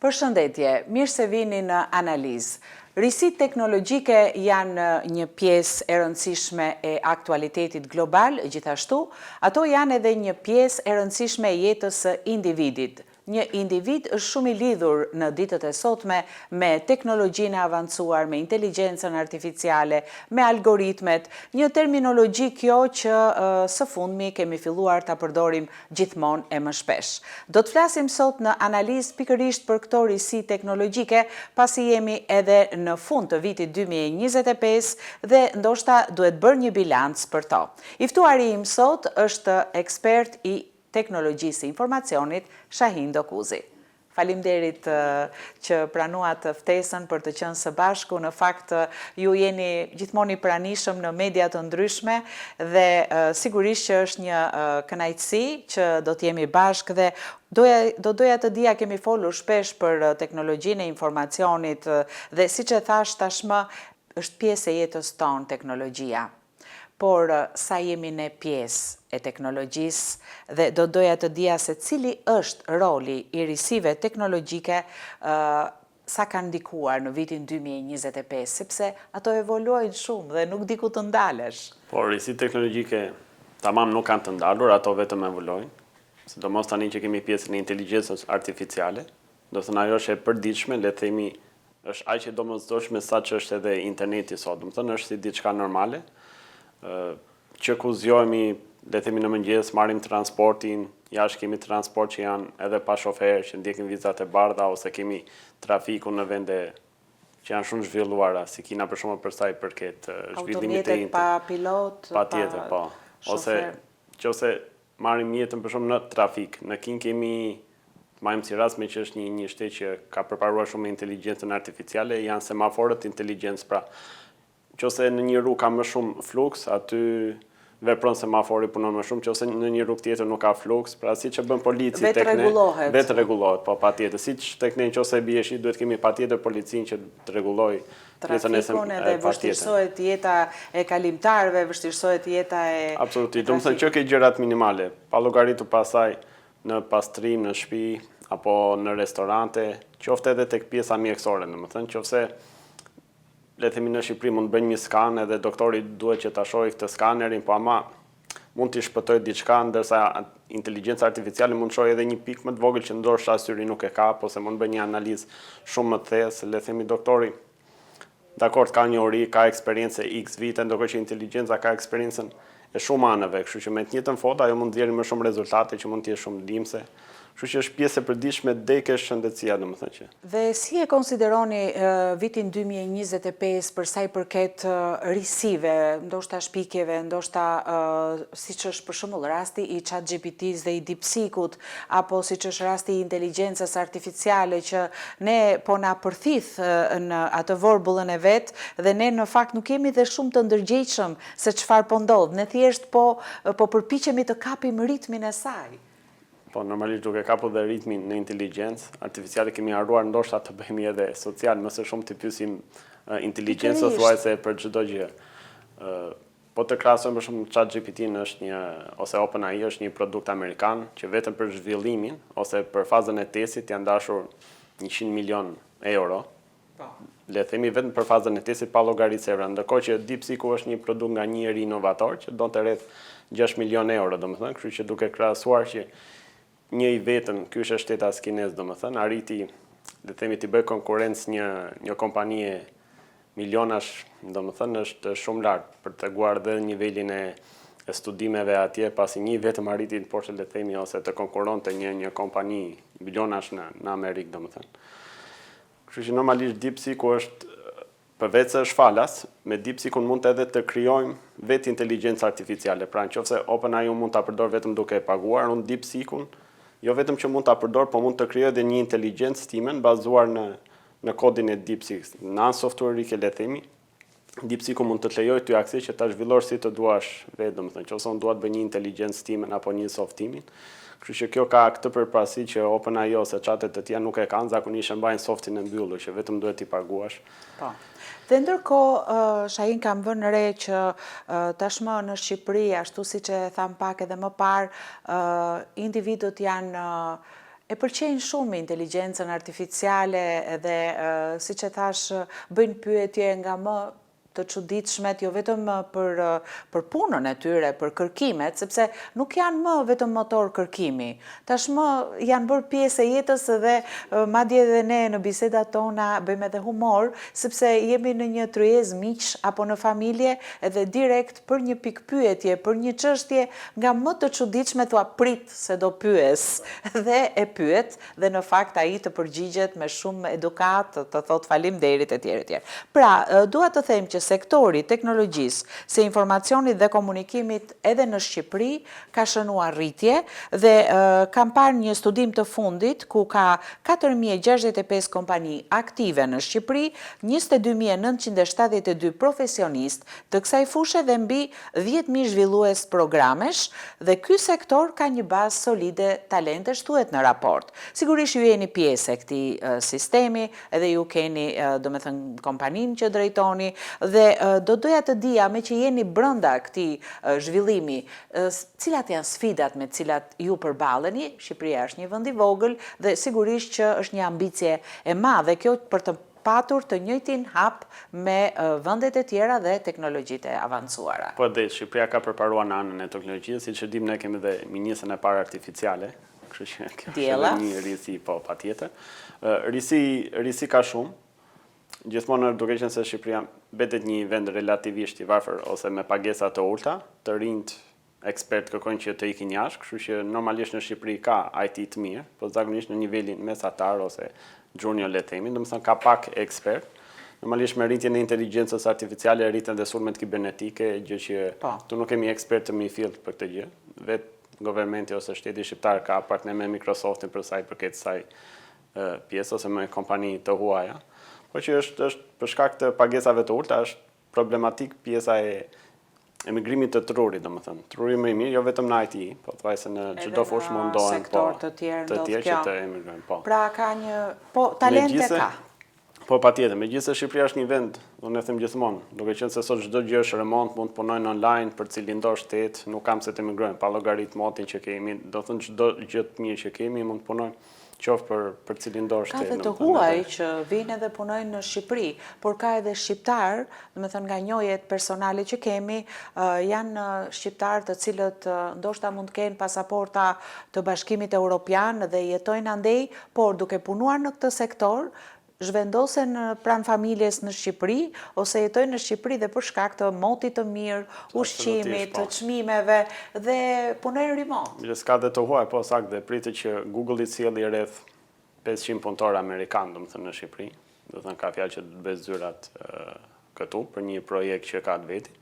Përshëndetje, mirë se vini në analizë. Risit teknologjike janë një pjesë e rëndësishme e aktualitetit global, gjithashtu, ato janë edhe një pjesë e rëndësishme e jetës së individit. Një individ është shumë i lidhur në ditët e sotme me teknologjinë e avancuar, me inteligjencën artificiale, me algoritmet, një terminologji kjo që së fundmi kemi filluar ta përdorim gjithmonë e më shpesh. Do të flasim sot në analizë pikërisht për këto risi teknologjike, pasi jemi edhe në fund të vitit 2025 dhe ndoshta duhet bërë një bilanc për to. I ftuari im sot është ekspert i teknologjisë informacionit Shahin Dokuzi. Faleminderit që pranuat ftesën për të qenë së bashku. Në fakt, ju jeni gjithmonë i pranishëm në media të ndryshme dhe sigurisht që është një kënaqësi që do të jemi bashkë dhe doja të dija, kemi folur shpesh për teknologjinë e informacionit dhe siç e thash tashmë është pjesë e jetës tonë teknologjia. Por sa jemi ne pjesë e teknologjisë dhe doja të dija se cili është roli i risive teknologjike sa kanë ndikuar në vitin 2025, sepse ato evoluojnë shumë dhe nuk di ku të ndalesh. Por risit teknologjike tamam nuk kanë të ndalur, ato vetëm evoluojnë, sidomos tani që kemi pjesën e inteligjencës artificiale, do thënë ajo është e përditshme, le të themi, është aq e domosdoshme sa që është edhe interneti sot, do të thënë është si diçka normale. Që ku zgjohemi, le themi në mëngjes, marrim transportin, jashtë kemi transport që janë edhe pa shofer, që ndjekin vizat e bardha, ose kemi trafiku në vende që janë shumë zhvilluara, si Kina për shembull për sa i përket zhvillimit të Automjetet pa pilot, patjetër, po. Ose marrim jetën për shembull në trafik. Në Kinë kemi, marrim si rast me që është një shtet që ka përparuar shumë me inteligjencën artificiale, janë semaforët inteligjencë, pra qose në një rrugë ka më shumë fluks, aty vepron semafori, punon më shumë, qose në një rrugë tjetër nuk ka fluks, pra si që bën polici tek ne, vetë rregullohet, po patjetër. Siç tek ne qose bie shi, duhet kemi patjetër policin që të rregullojë trafikun edhe vështirësohet jeta e kalimtarëve, vështirësohet jeta e absolutisht, do të thënë që ke gjërat minimale, pa llogaritur pasaj në pastrim, në shtëpi apo në restorante, qoftë edhe tek pjesa mjekësore, domethënë, qofse le të themi në Shqipëri mund të bëjnë një skan edhe doktori duhet që ta shohë këtë skanerin, po ama mund t'i shpëtojë diçka, ndërsa inteligjenca artificiale mund të shohë edhe një pikë më të vogël që ndoshta syri nuk e ka, ose mund të bëjë një analizë shumë më të thellë, le të themi doktori dakord ka një ori, ka eksperiencë X vite, ndërkohë që inteligjenca ka eksperiencën e shumë anëve, kështu që me të njëjtën foto ajo mund të nxjerrë më shumë rezultate që mund të jetë shumë ndihmëse. Kështu që është pjesë e përditshme deke shëndetësia, domethënë që. Dhe si e konsideroni vitin 2025 për sa i përket risive, ndoshta shpikjeve, ndoshta siç është për shembull rasti i ChatGPT-s dhe i DeepSeek-ut, apo siç është rasti i inteligjencës artificiale që ne po na përthith në atë vorbullën e vet dhe ne në fakt nuk jemi dhe shumë të ndërgjegjshëm se çfarë po ndodh. Ne thjesht po përpiqemi të kapim ritmin e saj. Po, normalisht duke kapur dhe ritmin në inteligjencë artificiale kemi harruar ndoshta të bëhemi edhe social, më së shumë të pyesim inteligjencën thuajse për çdo gjë. Po të krahasojmë për shembull ChatGPT është ose OpenAI është një produkt amerikan që vetëm për zhvillimin ose për fazën e testit janë dashur 100 milion euro. Le të themi vetëm për fazën e testit pa llogaritë evra, ndërkohë që DeepSeek është një produkt nga një eri inovator që donte rreth 6 milion euro, domethënë, kështu që duke krahasuar që një i vetëm, ky është shtetas kinez, domethënë, arriti, le të themi, të bëjë konkurrencë një kompanie milionash, domethënë, është shumë lart për të treguar dhe nivelin e studimeve atje, pasi një vetëm arriti të poshtë, le të themi, ose të konkuronte një kompani milionash në Amerikë, domethënë. Kështu që normalisht DeepSeek është përveç se është falas, me DeepSeek-un mund edhe të krijojmë vetë inteligjencë artificiale. Pra nëse OpenAI mund ta përdor vetëm duke e paguar, unë DeepSeek-un jo vetëm që mund ta përdor, po mund të krijoj edhe një inteligjencë time bazuar në kodin e DeepSeek. Në anë softwarike, le të themi, DeepSeek-u mund të të lejojë ty akses që ta zhvillosh si të duash vetë, domethënë, nëse unë dua të bëj një inteligjencë time apo një soft timin. Kështu që kjo ka këtë përparësi që OpenAI ose chatet të tjera nuk e kanë, zakonisht mbajnë softin e mbyllur që vetëm duhet t'i paguash. Po. Dhe ndërkohë, Shahin, kam vënë re që tashmë në Shqipëri, ashtu siç e tham pak edhe më parë, individët janë E pëlqejnë shumë inteligjencën artificiale dhe, siç e thash, bëjnë pyetje nga më të çuditshmet, jo vetëm për punën e tyre, për kërkimet, sepse nuk janë më vetëm motor kërkimi. Tashmë janë bërë pjesë e jetës dhe madje edhe ne në bisedat tona bëjmë edhe humor, sepse jemi në një tryezë miq apo në familje edhe direkt për një pikë pyetje, për një çështje nga më të çuditshme thua prit se do pyes dhe e pyet dhe në fakt ai të përgjigjet me shumë edukat, të thot faleminderit etj etj. Pra, dua të them që sektori teknologjisë, së informacionit dhe komunikimit edhe në Shqipëri ka shënuar rritje dhe kam parë një studim të fundit ku ka 4065 kompani aktive në Shqipëri, 22972 profesionist të kësaj fushë dhe mbi 10.000 zhvillues programesh dhe ky sektor ka një bazë solide talentesh thuhet në raport. Sigurisht ju jeni pjesë e këtij sistemi, edhe ju keni domethënë kompaninë që drejtoni dhe do doja të dija me që jeni brenda këtij zhvillimi, cilat janë sfidat me të cilat ju përballeni? Shqipëria është një vend i vogël dhe sigurisht që është një ambicie e madhe kjo për të patur të njëjtin hap me vendet e tjera dhe teknologjitë e avancuara. Po dhe Shqipëria ka përparuar në anën e teknologjisë, siç e dim ne kemi dhe ministrën e parë artificiale, kështu që kjo është edhe një risi, po patjetër. Risi ka shumë. Gjithmonë duke qenë se Shqipëria mbetet një vend relativisht i varfër ose me pagesa të ulta, të rinjt ekspert kërkojnë që të ikin jashtë, kështu që normalisht në Shqipëri ka IT të mirë, po zakonisht në nivelin mesatar ose junior le të themi, domethënë ka pak ekspert. Normalisht me rritjen e inteligjencës artificiale rriten dhe sulmet kibernetike, gjë që tu nuk kemi ekspert të mirëfillt për këtë gjë. Vetë governmenti ose shteti shqiptar ka partner me Microsoftin për sa i përket kësaj pjesë ose me kompani të huaja. Po që është për shkak të pagesave të ulta, është problematik pjesa e emigrimit të trurit, domethënë. Truri më i mirë, jo vetëm në IT, po thuaj se në çdo fushë mundohen të tjerë që të emigrojnë, po. Pra ka një, po talente ka. Po patjetër, megjithëse Shqipëria është një vend, unë e them gjithmonë, duke qenë se sot çdo gjë është remont, mund të punojnë online për cilin do shtet, nuk kam se të emigrojnë, pa llogaritmotin që kemi, do thënë çdo gjë të mirë që kemi mund të punojnë qoftë për cilin do shtet. Ka dhe të huaj që vinë edhe punojnë në Shqipëri, por ka edhe shqiptar, domethënë nga njohjet personale që kemi, janë shqiptar të cilët ndoshta mund të kenë pasaporta të Bashkimit Evropian dhe jetojnë andej, por duke punuar në këtë sektor, zhvendosen pranë familjes në Shqipëri, ose jetojnë në Shqipëri dhe për shkak të motit të mirë, ushqimit, të çmimeve dhe punojnë remote. S'ka dhe të huaj, po saktë dhe pritet që Google i sjelli rreth 500 punëtorë amerikanë, domethënë në Shqipëri. Do thënë ka fjalë që të bëj zyrat këtu për një projekt që ka të vetin.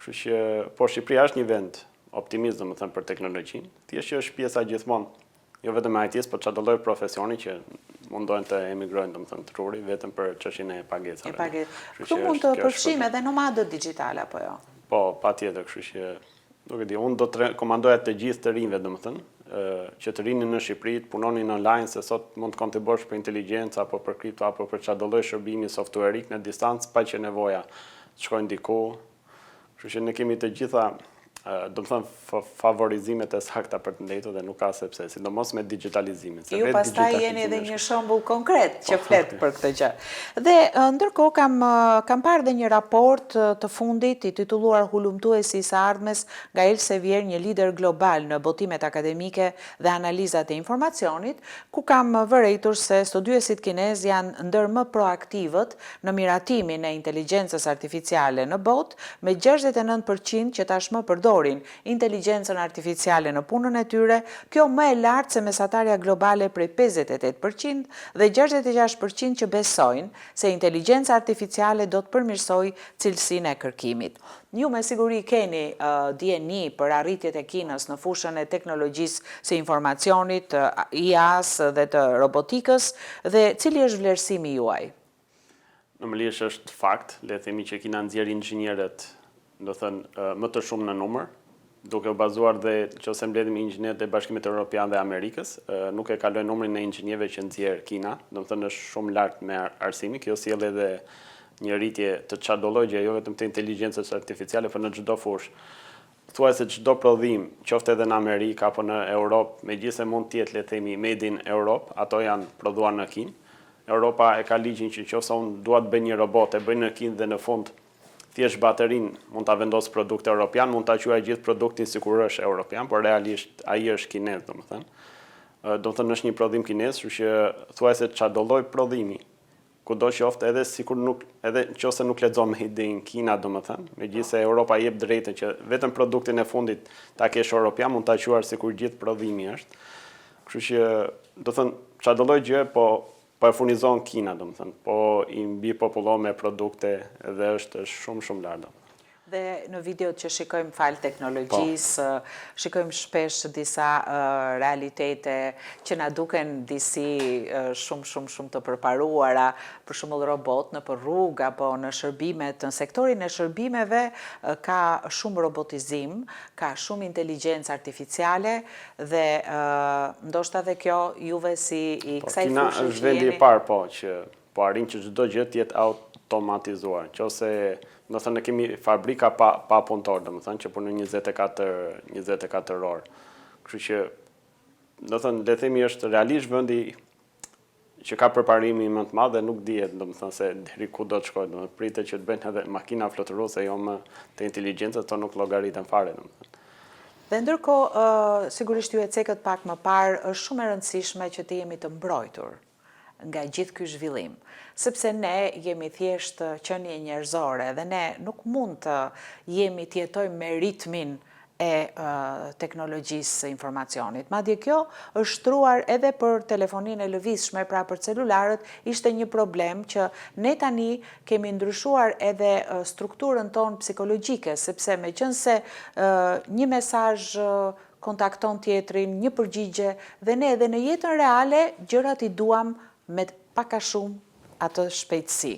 Kështu që po Shqipëria është një vend optimist domethënë për teknologjinë. Thjesht që është pjesa gjithmonë jo vetëm e IT-s, por çdo lloj profesioni që mundohen të emigrojnë, domethënë truri vetëm për çështjen e pagesave. Këtu mund të përfshijmë edhe nomadët digjitale apo jo? Po, patjetër, kështu që nuk e di, unë do të komandoja të gjithë të rinjve, domethënë, që të rinin në Shqipëri, të punonin online, se sot mund të kontribuosh për inteligjencë apo për kripto apo për çdo lloj shërbimi softwareik në distancë pa që nevoja të shkojnë diku. Kështu që ne kemi të gjitha do të thënë favorizimet e sakta për të ndëjtur dhe nuk ka sepse, sidomos me digitalizimin. Ju pastaj jeni edhe një shembull konkret që flet për këtë gjë. Dhe ndërkohë kam parë dhe një raport të fundit i titulluar Hulumtuesi i së ardhmes nga Elsevier, një lider global në botimet akademike dhe analizat e informacionit, ku kam vërejtur se studiuesit kinez janë ndër më proaktivët në miratimin e inteligjencës artificiale në botë, me 69% që tashmë përdorin inteligjencën artificiale në punën e tyre, kjo më e lartë se mesatarja globale prej 58% dhe 66% që besojnë se inteligjenca artificiale do të përmirësoj cilësinë e kërkimit. Ju me siguri keni dieni për arritjet e Kinës në fushën e teknologjisë së informacionit, IA-s dhe të robotikës, dhe cili është vlerësimi juaj? Normalisht është fakt, le të themi që Kina nxjerr inxhinierët, do thënë më të shumë në numër, duke u bazuar dhe nëse mbledhim inxhinierët e Bashkimit Evropian dhe Amerikës, nuk e kalojnë numrin e inxhinierëve që nxjerr Kina, do të thënë është shumë lart me arsimin, kjo sjell edhe një rritje të çdo lloji, jo vetëm të inteligjencës artificiale, por në çdo fushë. thuajse çdo prodhim, qoftë edhe në Amerikë apo në Europë, megjithëse mund të jetë le të themi made in Europe, ato janë prodhuar në Kinë. Europa e ka ligjin që nëse unë dua të bëj një robot, e bëj në Kinë dhe në fund thjesht baterin mund ta vendos produkt europian, mund ta quaj gjithë produktin sikur është europian, por realisht ai është kinez, domethënë. Domethënë është një prodhim kinez, kështu që thuajse çdo lloj prodhimi, kudo qoftë edhe sikur nuk edhe nëse nuk lexon me idenë Kina, domethënë, megjithëse Europa jep drejtën që vetëm produktin e fundit ta kesh europian, mund ta quash sikur gjithë prodhimi është. Kështu që do thënë çdo lloj gjë po e furnizon Kina, domethënë, po i mbi popullon me produkte dhe është shumë lartë. Dhe në videot që shikojmë falë teknologjisë, shikojmë shpesh disa realitete që na duken disi shumë të përparuara, për shembull robot në për rrugë apo në shërbimet, në sektorin e shërbimeve ka shumë robotizim, ka shumë inteligjencë artificiale dhe ndoshta dhe kjo juve si i kësaj Kina fushë është vendi i parë që po arrin që çdo gjë të jetë automatizuar. Nëse do thënë ne kemi fabrika pa punëtor, domethënë që punojnë 24 orë. Kështu që do thënë le të themi është realisht vendi që ka përparimin më të madh dhe nuk dihet domethënë se deri ku do të shkojë, domethënë pritet që të bëjnë edhe makina flotëruese jo më të inteligjencë, ato nuk llogariten fare domethënë. Dhe ndërkohë, sigurisht ju e cekët pak më parë, është shumë e rëndësishme që të jemi të mbrojtur nga gjithë ky zhvillim, sepse ne jemi thjesht qenie njerëzore dhe ne nuk mund të jetojmë me ritmin e teknologjisë informacionit. Madje kjo është shtruar edhe për telefoninë e lëvizshme, pra për celularët, ishte një problem që ne tani kemi ndryshuar edhe strukturën tonë psikologjike, sepse meqense një mesazh kontakton tjetrin, një përgjigje, dhe ne edhe në jetën reale gjërat i duam me pak a shumë atë shpejtësi.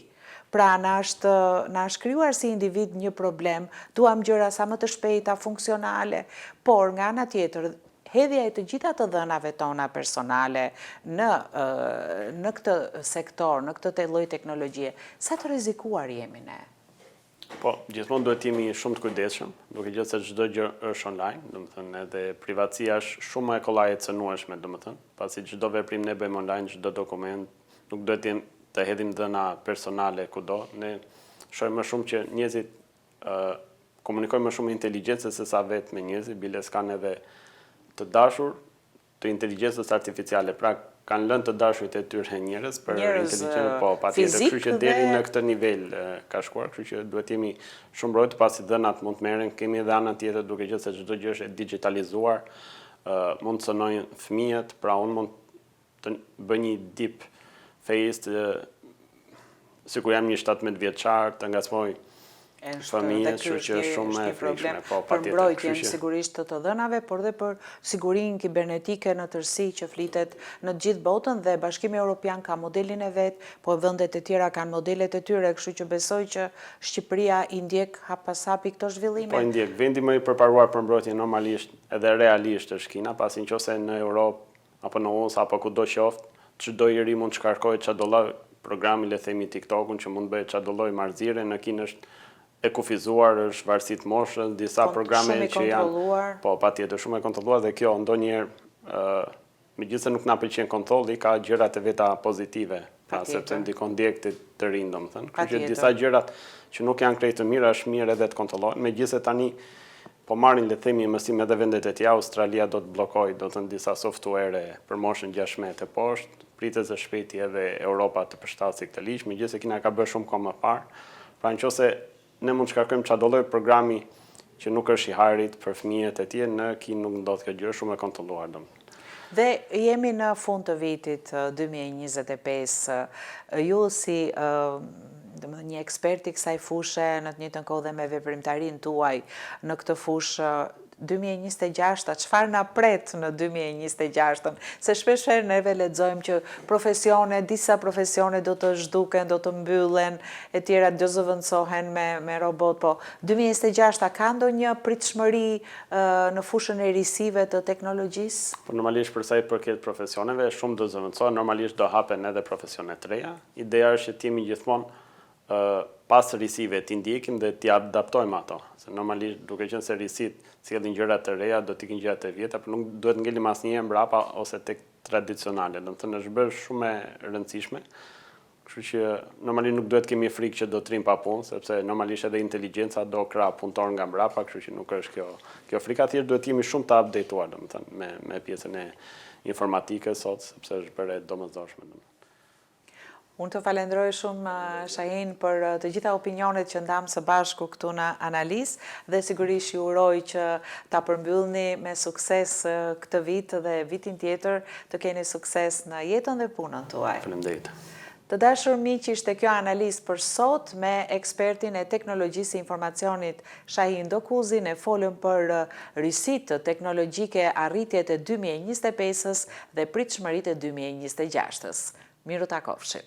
Pra na është krijuar si individ një problem, duam gjëra sa më të shpejta, funksionale, por nga ana tjetër hedhja e të gjitha të dhënave tona personale në këtë sektor, në këtë lloj teknologjie, sa të rrezikuar jemi ne? Po, gjithmonë duhet jemi shumë të kujdesshëm, duke qenë se çdo gjë është online, domethënë edhe privatësia është shumë më e kollaj e cënueshme, domethënë, pasi çdo veprim ne bëjmë online, çdo dokument, nuk duhet të hedhim dhëna personale kudo. Ne shohim më shumë që njerëzit komunikojnë më shumë me inteligjencë se sa vetë me njerëzit, biles kanë edhe të dashur të inteligjencës artificiale, pra kanë lënë të dashurit e tyre njerëz për inteligjencën, po patjetër, kështu që deri në këtë nivel ka shkuar, kështu që duhet jemi shumë mbrojtur pasi dhënat mund të merren, kemi edhe anën tjetër duke qenë se çdo gjë është e digitalizuar, mund të cënojnë fëmijët, pra unë mund të bëj një deep face sikur jam një 17 vjeçar, të ngacmoj familjes, kështu që është shumë e frikshme, po për mbrojtjen sigurisht të dhënave, por dhe për sigurinë kibernetike në tërësi që flitet në të gjithë botën, dhe Bashkimi Evropian ka modelin e vet, po vendet e tjera kanë modelet e tyre, kështu që besoj që Shqipëria i ndjek hap pas hapi këto zhvillime. Po i ndjek. Vendi më i përparuar për mbrojtje normalisht edhe realisht është Kina, pasi nëse në Europë apo në USA apo kudo qoftë, çdo njeri mund të shkarkojë çdo lloj programi, le themi TikTokun, që mund të bëjë çdo lloj marrëzire. Në Kinë është e kufizuar, është varësi të moshës, disa programe që janë, po patjetër shumë e kontrolluar, dhe kjo ndonjëherë megjithëse nuk na pëlqen kontrolli, ka gjërat e veta pozitive, sepse ndikon direkt të rinë, domethënë. Kështu që disa gjërat që nuk janë krejt të mira është mirë edhe të kontrollohen, megjithëse tani po marrin le të themi mësim edhe vendet e tjera, Australia do të bllokojë, do të thënë disa software për moshën 16 e poshtë, pritet se shpejti edhe Europa të përshtatësi këtë ligj, megjithëse Kina ka bërë shumë kohë më parë. Pra nëse ne mund të shkarkojmë çdo lloj programi që nuk është i harit për fëmijët e tjerë, në Kinë nuk ndodh kjo gjë, shumë e kontrolluar domethënë. Dhe jemi në fund të vitit 2025, ju si një ekspert i kësaj fushë, në të njëjtën kohë dhe me veprimtarinë tuaj në këtë fushë, 2026, çfarë na pret në 2026? Se shpeshherë neve lexojmë që disa profesione do të zhduken, do të mbyllen, e tjera do zëvendësohen me robot, po 2026 ka ndonjë pritshmëri në fushën e risive të teknologjisë? Po normalisht për sa i përket profesioneve, shumë do zëvendësohen, normalisht do hapen edhe profesione të reja. Ideja është që të jemi gjithmonë pas risive t'i ndjekim dhe t'i adaptojmë ato. Se normalisht duke qenë se risit sjellin gjëra të reja, do t'ikin gjëra të vjetra, por nuk duhet ngelim asnjëherë mbrapa ose tek tradicionale. Domethënë është bërë shumë e rëndësishme. Kështu që normalisht nuk duhet kemi frikë që do trim pa punë, sepse normalisht edhe inteligjenca do krah punëtor nga mbrapa, kështu që nuk është kjo frika, thjesht duhet jemi shumë të updateuar, domethënë me pjesën e informatikës sot, sepse është bërë e domosdoshme. Unë të falenderoj shumë, Shahin, për të gjitha opinionet që ndamë së bashku këtu në analizë dhe sigurisht ju uroj që ta përmbyllni me sukses këtë vit dhe vitin tjetër të keni sukses në jetën dhe punën tuaj. Faleminderit. Të dashur miq, ishte kjo analizë për sot me ekspertin e teknologjisë informacionit Shahin Dokuzi. Ne folëm për risitë teknologjike, arritjet e 2025-s dhe pritshmëritë e 2026-s. Miru takofshim.